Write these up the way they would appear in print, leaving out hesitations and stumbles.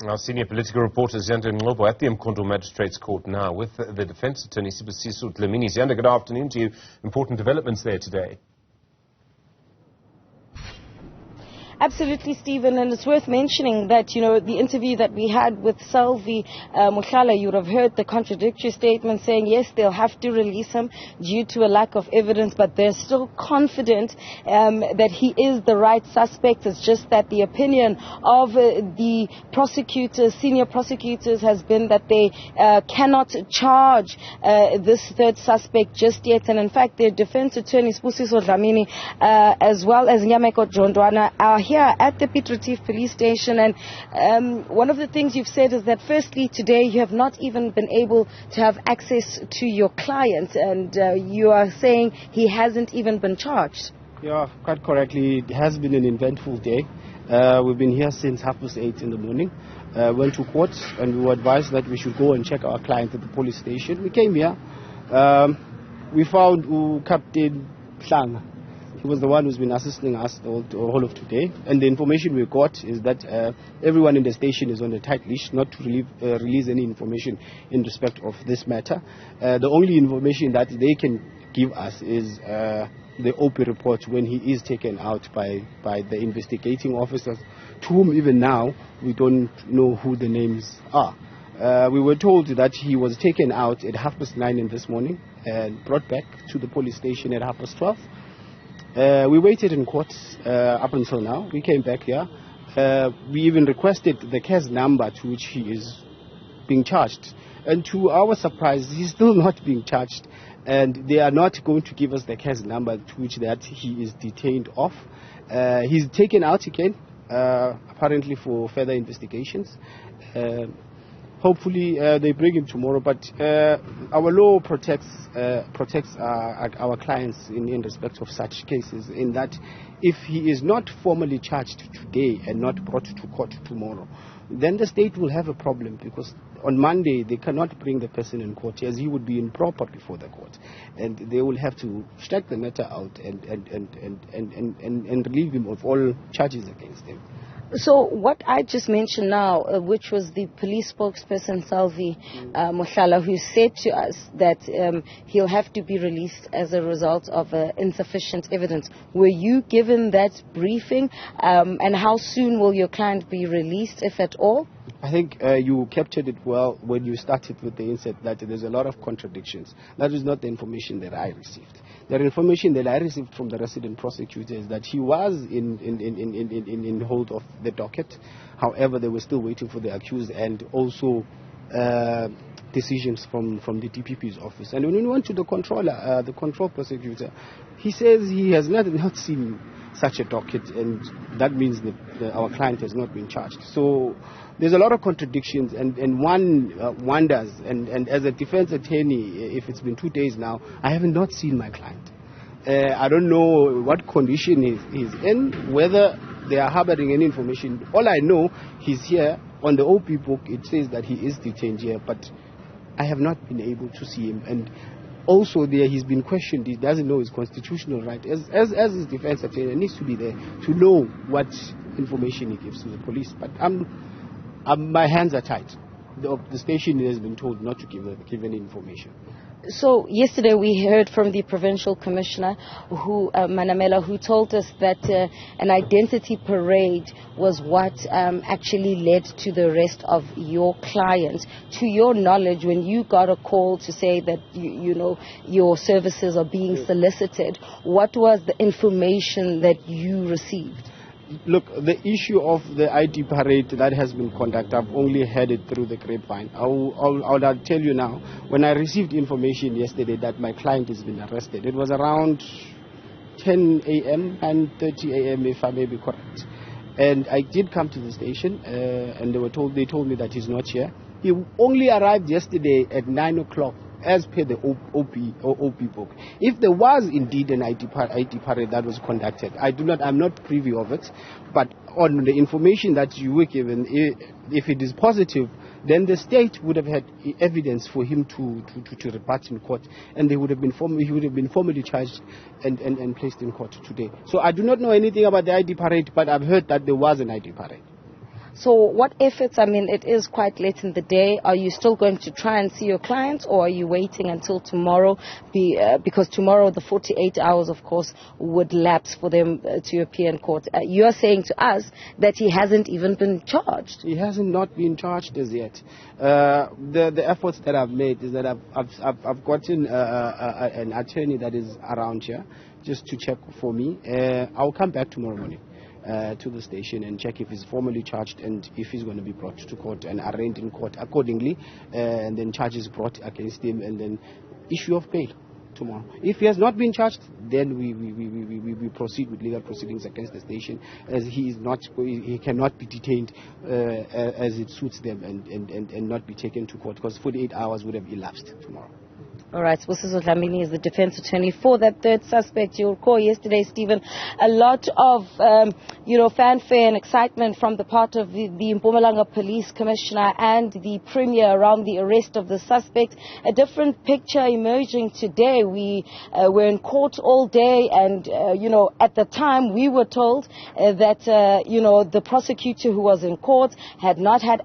Our senior political reporter Ziyanda Ngcobo at the Mkhondo Magistrates Court now with the defence attorney Sibonelo Dlamini. Ziyanda, good afternoon to you. Important developments there today. Absolutely, Stephen, and it's worth mentioning that, the interview that we had with Selvi Mukhala, you would have heard the contradictory statement saying, yes, they'll have to release him due to a lack of evidence, but they're still confident that he is the right suspect. It's just that the opinion of the prosecutors, senior prosecutors, has been that they cannot charge this third suspect just yet. And in fact, their defense attorney, Sibonelo Dlamini, as well as Nyameko Jondwana, are here at the Piet Retief police station, and one of the things you've said is that firstly today you have not even been able to have access to your client, and you are saying he hasn't even been charged. Yeah, quite correctly. It has been an eventful day. We've been here since 8:30 in the morning. Went to court and we were advised that we should go and check our client at the police station. We came here. We found Captain Ntshangase. He was the one who's been assisting us the whole of today. And the information we got is that everyone in the station is on a tight leash, not to release any information in respect of this matter. The only information that they can give us is the OP report when he is taken out by the investigating officers, to whom even now we don't know who the names are. We were told that he was taken out at 9:30 in this morning and brought back to the police station at 12:30. We waited in court up until now. We came back here. We even requested the case number to which he is being charged. And to our surprise, he's still not being charged. And they are not going to give us the case number to which that he is detained off. He's taken out again, apparently for further investigations. Hopefully they bring him tomorrow, but our law protects our clients in respect of such cases, in that if he is not formally charged today and not brought to court tomorrow, then the state will have a problem, because on Monday they cannot bring the person in court, as he would be improper before the court, and they will have to strike the matter out and relieve him of all charges against him. So what I just mentioned now, which was the police spokesperson Selvi Mukhala, who said to us that he'll have to be released as a result of insufficient evidence. Were you given that briefing? And how soon will your client be released, if at all? I think you captured it well when you started with the inset, that there's a lot of contradictions. That is not the information that I received. The information that I received from the resident prosecutor is that he was in hold of the docket. However, they were still waiting for the accused, and also decisions from the DPP's office. And when we went to the controller, the control prosecutor, he says he has not seen such a docket, and that means that our client has not been charged. So there's a lot of contradictions, and one wonders, and as a defense attorney, if it's been 2 days now, I have not seen my client. I don't know what condition he's in, whether they are harboring any information. All I know, he's here. On the OP book, it says that he is detained here, but I have not been able to see him. And also there, he's been questioned. He doesn't know his constitutional right. As his defense attorney, he needs to be there to know what information he gives to the police. But my hands are tied. The station has been told not to give any information. So yesterday we heard from the provincial commissioner, Manamela, who told us that an identity parade was what actually led to the arrest of your client. To your knowledge, when you got a call to say that your services are being solicited, what was the information that you received? Look, the issue of the ID parade that has been conducted, I've only heard it through the grapevine. I'll tell you now, when I received information yesterday that my client has been arrested, it was around 10 a.m. and 30 a.m. if I may be correct. And I did come to the station, and they told me that he's not here. He only arrived yesterday at 9 o'clock. As per the OP book. If there was indeed an ID parade that was conducted, I'm not privy of it, but on the information that you were given, if it is positive, then the state would have had evidence for him to rebut in court, and he would have been formally charged and placed in court today. So I do not know anything about the ID parade, but I've heard that there was an ID parade. So what efforts, I mean, it is quite late in the day. Are you still going to try and see your clients, or are you waiting until tomorrow? Because tomorrow the 48 hours, of course, would lapse for them to appear in court. You are saying to us that he hasn't even been charged. He hasn't not been charged as yet. The efforts that I've made is that I've gotten an attorney that is around here just to check for me. I'll come back tomorrow morning to the station and check if he's formally charged and if he's going to be brought to court and arraigned in court accordingly, and then charges brought against him, and then issue of bail tomorrow. If he has not been charged, then we proceed with legal proceedings against the station, as he cannot be detained as it suits them and not be taken to court, because 48 hours would have elapsed tomorrow. All right, Sibonelo Dlamini is the defense attorney for that third suspect. You'll recall yesterday, Stephen, a lot of, fanfare and excitement from the part of the Mpumalanga Police Commissioner and the Premier around the arrest of the suspect. A different picture emerging today. We were in court all day, and, at the time we were told that, the prosecutor who was in court had not had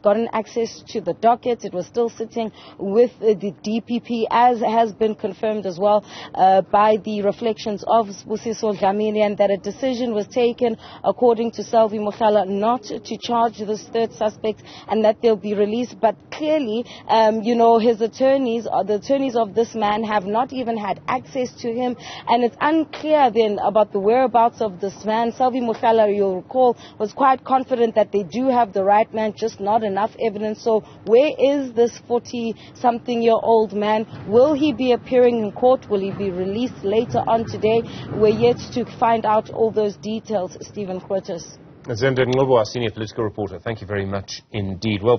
gotten access to the docket. It was still sitting with the DPP, as has been confirmed as well by the reflections of Sibonelo Dlamini, and that a decision was taken, according to Selvi Mokhala, not to charge this third suspect, and that they'll be released. But clearly, his attorneys, or the attorneys of this man, have not even had access to him, and it's unclear then about the whereabouts of this man. Selvi Mokhala, you'll recall, was quite confident that they do have the right man, just not enough evidence. So where is this 40-something-year-old man? Will he be appearing in court? Will he be released later on today? We're yet to find out all those details. Stephen Curtis. Ziyanda Ngcobo, our senior political reporter, thank you very much indeed. Well.